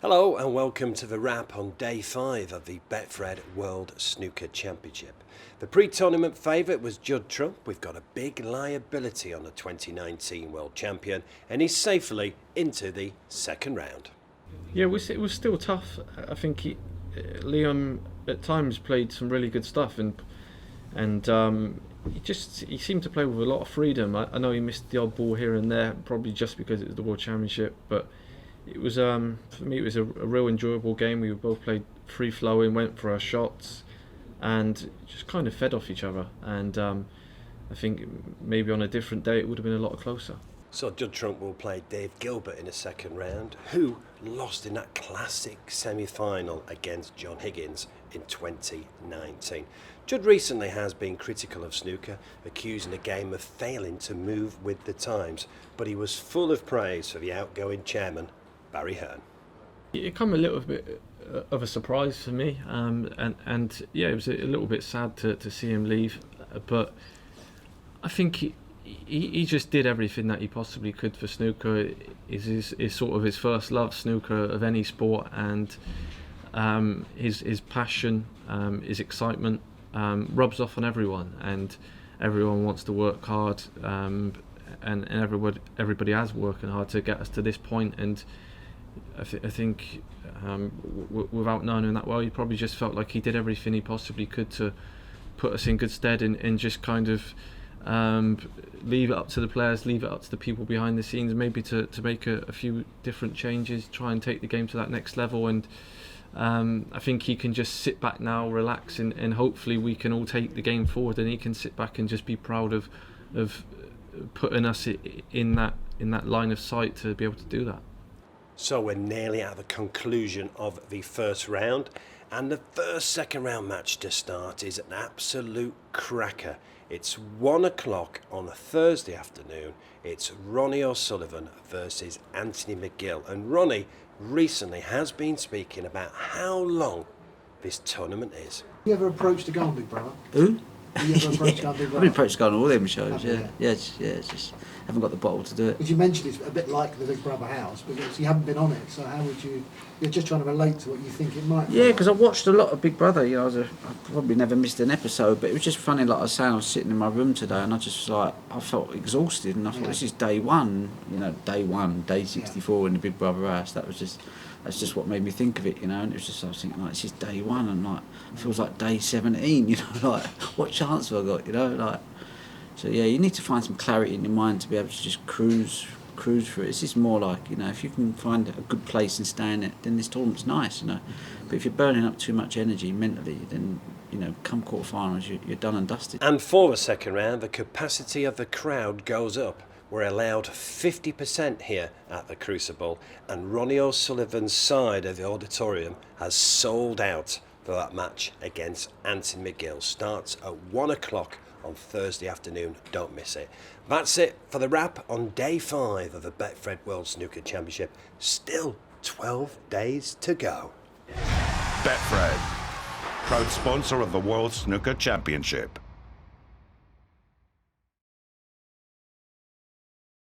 Hello and welcome to the wrap on day 5 of the Betfred World Snooker Championship. The pre-tournament favourite was Judd Trump. We've got a big liability on the 2019 world champion and he's safely into the second round. Yeah, it was still tough. I think Liam at times played some really good stuff and he seemed to play with a lot of freedom. I know he missed the odd ball here and there, probably just because it was the World Championship, but it was for me it was a real enjoyable game. We both played free flowing, went for our shots, and just kind of fed off each other. And I think maybe on a different day it would have been a lot closer. So Judd Trump will play Dave Gilbert in the second round, who lost in that classic semi-final against John Higgins in 2019. Judd recently has been critical of snooker, accusing the game of failing to move with the times, but he was full of praise for the outgoing chairman, Barry Hearn. It came a little bit of a surprise for me, and yeah, it was a little bit sad to see him leave, but I think he just did everything that he possibly could for snooker. Is sort of his first love, snooker, of any sport, and his passion, his excitement rubs off on everyone, and everyone wants to work hard, and everybody has working hard to get us to this point. And I think without knowing him that well, he probably just felt like he did everything he possibly could to put us in good stead, and just kind of leave it up to the players, leave it up to the people behind the scenes, maybe to make a few different changes, try and take the game to that next level. And I think he can just sit back now, relax, and hopefully we can all take the game forward, and he can sit back and just be proud of putting us in that line of sight to be able to do that. So we're nearly at the conclusion of the first round, and the first second round match to start is an absolute cracker. It's 1 o'clock on a Thursday afternoon. It's Ronnie O'Sullivan versus Anthony McGill, and Ronnie recently has been speaking about how long this tournament is. You ever approached to go on Big Brother? Who? You ever approached to go on Big I've Brother? been approached to go on all them shows, Have you? yeah, just haven't got the bottle to do it. Because you mentioned it's a bit like the Big Brother house, but you haven't been on it, so how would you... You're just trying to relate to what you think it might be. Yeah, because I watched a lot of Big Brother. You know, I probably never missed an episode, but it was just funny. Like I was saying, I was sitting in my room today, and I just I felt exhausted, and I thought, this is day one. You know, day 64 in the Big Brother house. That's just what made me think of it. You know, and it was just I was thinking, like, this is day one, and like it feels like day 17. You know, like what chance have I got? You know, like so. Yeah, you need to find some clarity in your mind to be able to just cruise through it. It's just more like, you know, if you can find a good place and stay in it, then this tournament's nice, you know. But if you're burning up too much energy mentally, then, you know, come quarterfinals, you're done and dusted. And for the second round, the capacity of the crowd goes up. We're allowed 50% here at the Crucible, and Ronnie O'Sullivan's side of the auditorium has sold out for that match against Anthony McGill. Starts at 1 o'clock on Thursday afternoon. Don't miss it. That's it for the wrap on day 5 of the Betfred World Snooker Championship. Still 12 days to go. Betfred, proud sponsor of the World Snooker Championship.